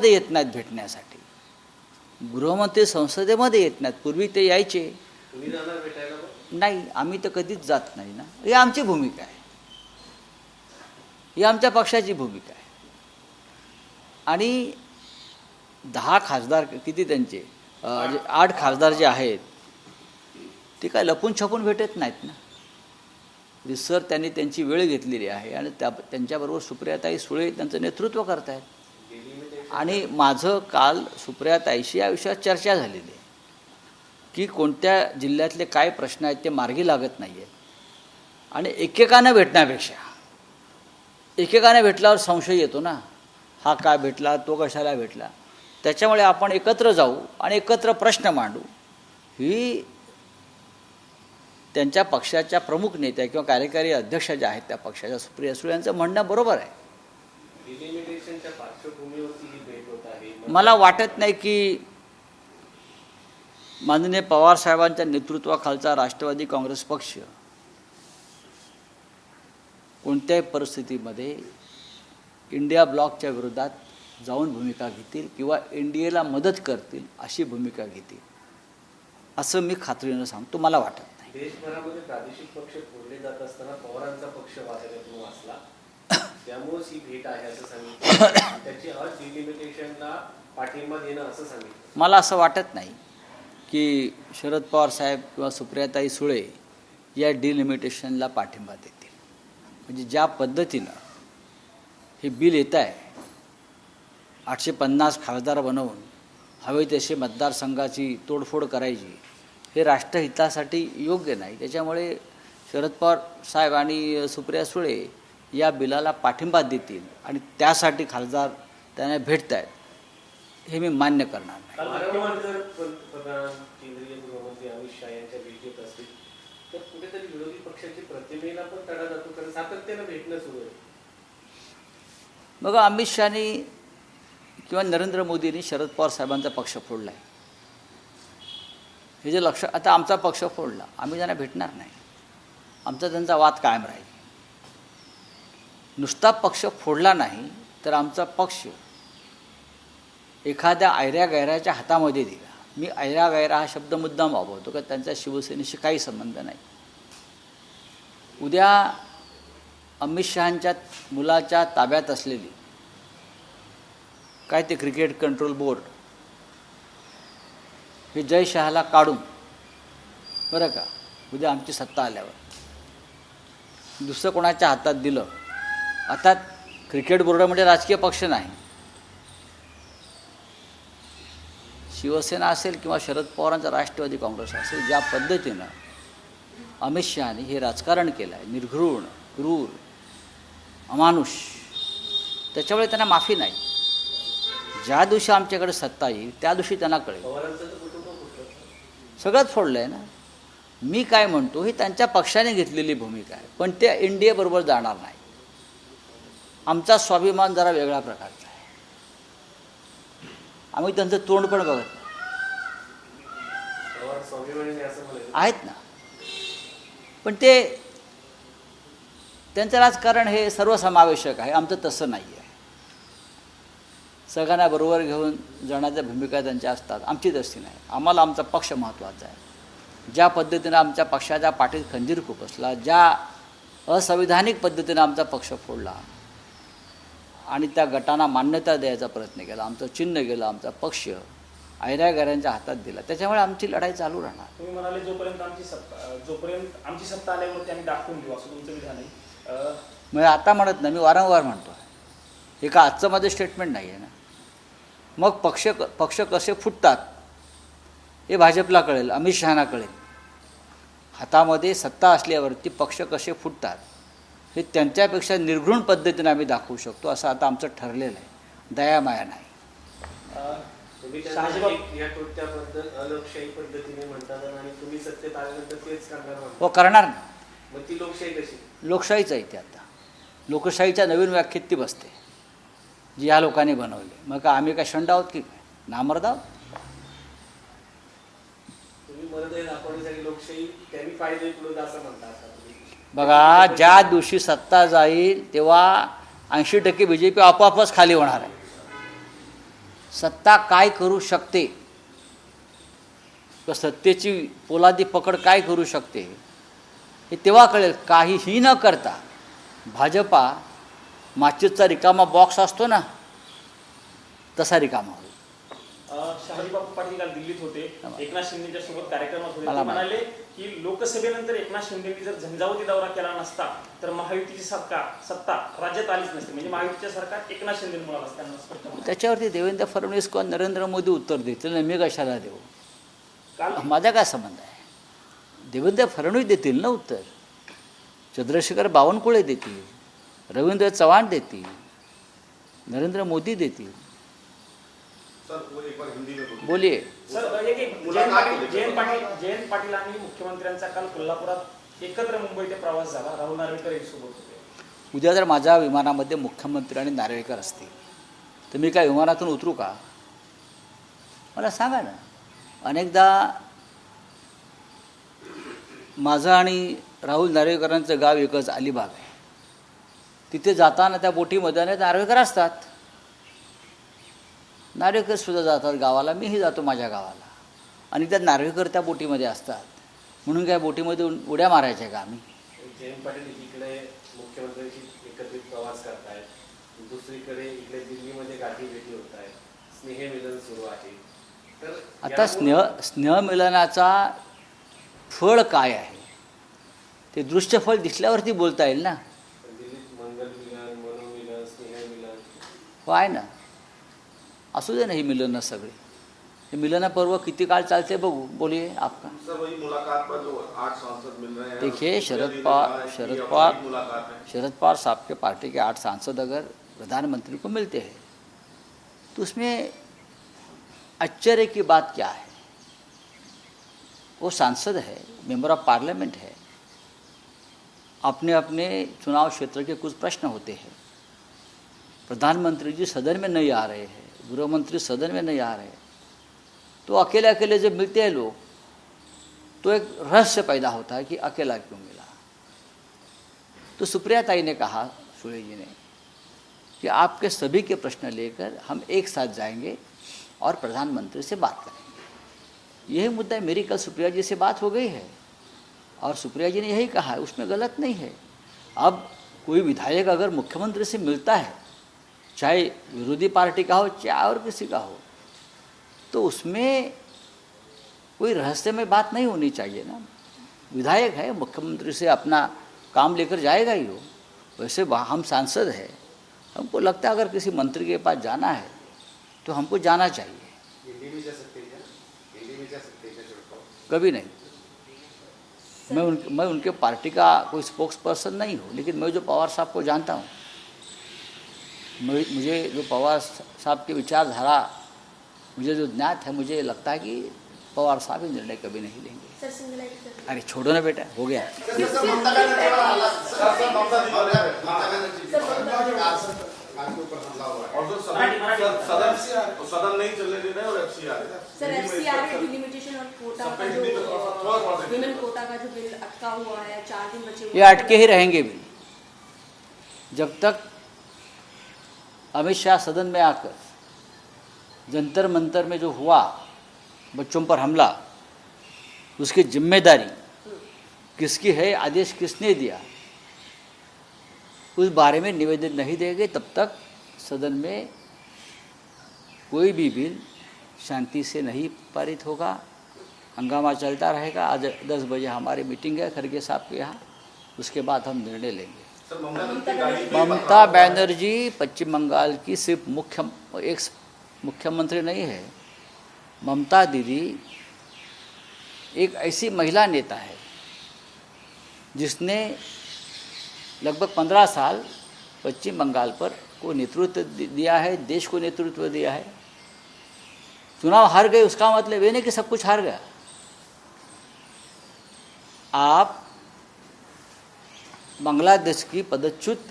येत नाहीत भेटण्यासाठी, गृहमंत्री संसदेमध्ये येत नाहीत. पूर्वी ते यायचे. तुम्ही जाणार भेटायला? नाही, आम्ही तर कधीच जात नाही ना. ही आमची भूमिका आहे, ही आमच्या पक्षाची भूमिका आहे. आणि 10 खासदार किती त्यांचे 8 खासदार जे आहेत ते काय लपून छपून भेटत नाहीत ना. रिसर त्यांनी त्यांची वेळ घेतलेली आहे आणि त्यांच्याबरोबर सुप्रियाताई सुळे त्यांचं नेतृत्व करत आहेत. आणि माझं काल सुप्रियाताईशी या विषयावर चर्चा झालेली आहे की कोणत्या जिल्ह्यातले काय प्रश्न आहेत ते मार्गी लागत नाही आहेत. आणि एकेकानं भेटण्यापेक्षा एकेकाने भेटल्यावर संशय येतो ना, हा काय भेटला, तो कशाला भेटला. त्याच्यामुळे आपण एकत्र जाऊ आणि एकत्र प्रश्न मांडू. ही त्यांच्या पक्षाच्या प्रमुख नेत्या किंवा कार्यकारी अध्यक्ष ज्या आहेत त्या पक्षाच्या सुप्रिया सुळे यांचं म्हणणं बरोबर आहे. डिलिमिटेशनच्या पार्श्वभूमीवरती ही भेट होत आहे. मला वाटत नाही की माननीय पवार साहेबांच्या नेतृत्वाखालचा राष्ट्रवादी काँग्रेस पक्ष कोणत्याही परिस्थितीमध्ये इंडिया ब्लॉकच्या विरोधात जाऊन भूमिका घेतील किंवा एनडीएला मदत करतील अशी भूमिका घेतील असं मी खात्रीनं सांगतो. मला वाटत नाही. देशभरामध्ये प्रादेशिक पक्ष फोडले जात असताना पवारांचा पक्ष वाचल्यातून वाचला, त्यामुळेच ही भेट आहे असं सांगितलं. त्याची अट डिलिमिटेशनला पाठिंबा देणं असं सांगितलं. मला असं वाटत नाही की शरद पवार साहेब किंवा सुप्रियाताई सुळे या डिलिमिटेशनला पाठिंबा देतील. म्हणजे ज्या पद्धतीनं हे बिल येत आहे, 850 खासदार बनवून हवे तसे मतदारसंघाची तोडफोड करायची, हे राष्ट्रहितासाठी योग्य नाही. त्याच्यामुळे शरद पवार साहेब आणि सुप्रिया सुळे या बिलाला पाठिंबा देतील आणि त्यासाठी खासदार त्यांना भेटत आहेत हे मी मान्य करणार नाही. वारंवार जर पंतप्रधान केंद्रीय गृहमंत्री अमित शहा यांच्या भेटीत असतील तर कुठेतरी विरोधी पक्षाची प्रतिमेला पण तडा जातो, कारण सातत्यानं भेटणं सुरू आहे. बघा, अमित शहानी किंवा नरेंद्र मोदींनी शरद पवार साहेबांचा पक्ष फोडला आहे. हे जे लक्ष, आता आमचा पक्ष फोडला, आम्ही त्यांना भेटणार नाही. आमचा त्यांचा वाद कायम राहील. नुसता पक्ष फोडला नाही तर आमचा पक्ष एखाद्या ऐऱ्या गैराच्या हातामध्ये दिला. मी ऐरा गैरा हा शब्द मुद्दाम वापरतो का त्यांचा शिवसेनेशी काही संबंध नाही. उद्या अमित शहांच्या मुलाच्या ताब्यात असलेली काय ते क्रिकेट कंट्रोल बोर्ड हे जय शहाला काढून, बरं का, उद्या आमची सत्ता आल्यावर दुसरं कोणाच्या हातात दिलं. आता क्रिकेट बोर्ड म्हणजे राजकीय पक्ष नाही. शिवसेना असेल किंवा शरद पवारांचा राष्ट्रवादी काँग्रेस असेल, ज्या पद्धतीनं अमित शहानी हे राजकारण केलं आहे, निर्घृण, क्रूर, अमानुष, त्याच्यामुळे त्यांना माफी नाही. ज्या दिवशी आमच्याकडे सत्ता येईल त्या दिवशी त्यांना कळेल. सगळंच फोडलं आहे ना. मी काय म्हणतो, ही त्यांच्या पक्षाने घेतलेली भूमिका आहे, पण ते एनडीएबरोबर जाणार नाही. आमचा स्वाभिमान जरा वेगळ्या प्रकारचा आहे. आम्ही त्यांचं तोंड पण बघत आहेत ना. पण ते त्यांचं राजकारण हे सर्वसमावेशक आहे. आमचं तसं नाही आहे. सगळ्यांना बरोबर घेऊन जाण्याच्या भूमिका त्यांच्या असतात, आमची तशी नाही. आम्हाला आमचा पक्ष महत्त्वाचा आहे. ज्या पद्धतीनं आमच्या पक्षाच्या पाठीत खंजीर खुपसला, ज्या असंविधानिक पद्धतीनं आमचा पक्ष फोडला आणि त्या गटांना मान्यता द्यायचा प्रयत्न केला, आमचं चिन्ह गेलं, आमचा पक्ष ऐऱ्यागैऱ्यांच्या हातात दिला, त्याच्यामुळे आमची लढाई चालू राहणार. तुम्ही म्हणाले जोपर्यंत आमची सत्ता आल्यावरती आम्ही दाखवून घेऊ असं तुमचं विधान आहे. म्हणजे आता म्हणत नाही, मी वारंवार म्हणतो. हे का आजचं माझं स्टेटमेंट नाही आहे ना. मग पक्ष कसे फुटतात हे भाजपला कळेल, अमित शहाना कळेल. हातामध्ये सत्ता असल्यावरती पक्ष कसे फुटतात हे त्यांच्यापेक्षा निर्घृण पद्धतीने आम्ही दाखवू शकतो, असं आता आमचं ठरलेलं आहे. दयामाया नाही. या कृत्याबद्दल अलोकशाही पद्धतीने म्हणतात आणि तुम्ही सत्तेत आल्यानंतर तेच करणार. हो, करणार ना. मग ती लोकशाही कशी? लोकशाहीच आहे ती. आता लोकशाहीच्या नवीन व्याख्येत ती बसते जी या लोकांनी बनवली. मग का आम्ही काय शंड आहोत की काय, नामर्द आहोत? तुम्ही मर्द दाखवण्यासाठी लोकशाही त्यांनी पाहिजे पुढे असं म्हणतात. बघा, ज्या दिवशी सत्ता जाईल तेव्हा 80% BJP आपोआपच खाली होणार आहे. सत्ता काय करू शकते, तर सत्तेची पोलादी पकड काय करू शकते हे तेव्हा कळेल. काहीही न करता भाजपा माचीसचा रिकामा बॉक्स असतो ना, तसा रिकामा होईल. शहाजीबापू पाटील काल दिल्लीत होते, एकनाथ शिंदेच्या सोबत कार्यक्रमात होते. मला ते म्हणाले की लोकसभेनंतर एकनाथ शिंदेनी जर झंझावती दौरा केला नसता तर महायुतीची सत्ता राज्यात आलीच नसते. म्हणजे महायुतीच्या सरकार एकनाथ शिंदेमुळे असताना स्पष्ट म्हणाले. त्याच्यावरती देवेंद्र फडणवीस किंवा नरेंद्र मोदी उत्तर देतील ना, मी कशाला देऊ? काल माझा काय संबंध आहे? देवेंद्र फडणवीस देतील ना उत्तर, चंद्रशेखर बावनकुळे देतील, रवींद्र चव्हाण देतील, नरेंद्र मोदी देतील. सर वो एक बार हिंदी में बोलिए. बोलिए. सर जयंत पाटील आणि मुख्यमंत्र्यांचा काल कोल्हापुरात एकत्र मुंबई ते प्रवास झाला. राहुल नार्वेकर यांच्यासोबत होते. उद्या जर माझ्या विमानामध्ये मुख्यमंत्री आणि नार्वेकर असतील तर मी काय विमानातून उतरू का? मला सांगा ना. अनेकदा माझं आणि राहुल नार्वेकरांचं गाव एकच अलिबाग आहे. तिथे जाताना त्या बोटीमध्ये नार्वेकर असतात. नार्वेकरसुद्धा जातात गावाला, मीही जातो माझ्या गावाला, आणि त्या नार्वेकर त्या बोटीमध्ये असतात. म्हणून काय बोटीमध्ये उड्या मारायच्या का आम्ही? जयंत पाटील इकडे मुख्यमंत्र्यांशी एकत्रित प्रवास करतायत, दुसरीकडे इकडे दिल्लीमध्ये गाठी भेटी होत आहेत, स्नेहमिलन सुरू आहे. तर आता स्नेहमिलनाचा फळ काय आहे ते दृश्यफळ दिसल्यावरती बोलता येईल ना. दिल्लीत मंगलमिलन, मनोमिलन, स्नेहमिलन हो आहे ना. असू दे ना ही मिलनं सगळे. हे मिलन पर्व किती काळ चालते बघू. बोलिए आपका. सर वही मुलाकात पर जो 8 सांसद मिल रहे हैं. देखिए शरद पवार साहब के पार्टी के 8 सांसद अगर प्रधानमंत्री को मिलते हैं तो उसमें आश्चर्य की बात क्या है? वो सांसद है, मेंबर ऑफ पार्लियामेंट है, अपने अपने चुनाव क्षेत्र के कुछ प्रश्न होते हैं. प्रधानमंत्री जी सदन में नहीं आ रहे हैं, गृहमंत्री सदन में नहीं आ रहे, तो अकेले अकेले जब मिलते हैं लोग तो एक रहस्य पैदा होता है कि अकेला क्यों मिला. तो सुप्रिया ताई ने कहा, सुळे जी ने, कि आपके सभी के प्रश्न लेकर हम एक साथ जाएंगे और प्रधानमंत्री से बात करेंगे. यही मुद्दा है. मेरी कल सुप्रिया जी से बात हो गई है और सुप्रिया जी ने यही कहा है, उसमें गलत नहीं है. अब कोई विधायक अगर मुख्यमंत्री से मिलता है, चाहे विरोधी पार्टी का हो चाहे और किसी का हो, तो उसमें कोई रहस्यमय बात नहीं होनी चाहिए ना. विधायक है, मुख्यमंत्री से अपना काम लेकर जाएगा ही हो. वैसे हम सांसद हैं, हमको लगता है अगर किसी मंत्री के पास जाना है तो हमको जाना चाहिए. दिल्ली में जा सकते हैं क्या? दिल्ली में जा सकते हैं क्या शरद पवार? कभी नहीं. मैं उनके पार्टी का कोई स्पोक्स पर्सन नहीं हूँ, लेकिन मैं जो पवार साहब को जानता हूँ, मुझे जो पवार साहब की विचारधारा मुझे जो ज्ञात है, मुझे लगता है कि पवार साहब ही निर्णय कभी नहीं लेंगे. अरे छोड़ो ना बेटा, हो गया. सदन नहीं चलने देना और FCR. सर FCR की डिलिमिटेशन और कोटा का जो विमेन कोटा का जो बिल अटका हुआ है, 4 दिन बचे हुए ये अटके ही रहेंगे भी जब तक अमित शाह सदन में आकर जंतर मंतर में जो हुआ बच्चों पर हमला, उसकी जिम्मेदारी किसकी है, आदेश किसने दिया, उस बारे में निवेदन नहीं देंगे तब तक सदन में कोई भी बिल शांति से नहीं पारित होगा. हंगामा चलता रहेगा. आज 10 बजे हमारी मीटिंग है खड़गे साहब के यहाँ, उसके बाद हम निर्णय लेंगे. ममता बनर्जी पश्चिम बंगाल की सिर्फ एक मुख्यमंत्री नहीं है. ममता दीदी एक ऐसी महिला नेता है जिसने लगभग 15 साल पश्चिम बंगाल पर को नेतृत्व दिया है, देश को नेतृत्व दिया है. चुनाव हार गए उसका मतलब ये नहीं कि सब कुछ हार गया. आप बांग्लादेश की पदच्युत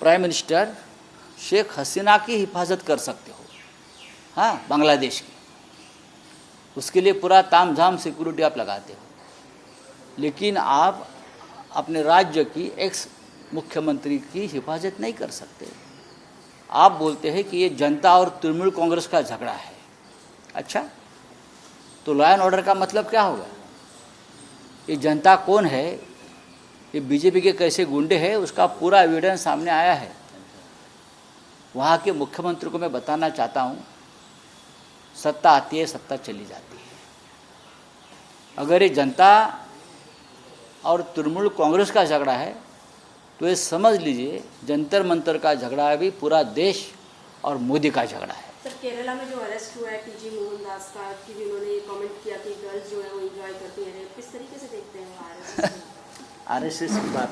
प्राइम मिनिस्टर शेख हसीना की हिफाजत कर सकते हो, हाँ, बांग्लादेश की. उसके लिए पूरा तामझाम सिक्योरिटी आप लगाते हो, लेकिन आप अपने राज्य की एक्स मुख्यमंत्री की हिफाजत नहीं कर सकते. आप बोलते हैं कि ये जनता और तृणमूल कांग्रेस का झगड़ा है। अच्छा, तो लॉ एंड ऑर्डर का मतलब क्या होगा? ये जनता कौन है, ये बीजेपी के कैसे गुंडे हैं, उसका पूरा एविडेंस सामने आया है। वहाँ के मुख्यमंत्री को मैं बताना चाहता हूँ, सत्ता आती है, सत्ता चली जाती है। अगर ये जनता और तृणमूल कांग्रेस का झगड़ा है तो ये समझ लीजिए जंतर मंतर का झगड़ा भी पूरा देश और मोदी का झगड़ा है। सर, केरला में जो अरेस्ट हुआ है पीजी मोहनदास का, कि भी उन्होंने ये कमेंट किया कि गर्ल्स जो है वो एंजॉय करती हैं, किस तरीके से देखते हैं आरएसएस? आरएसएस की बात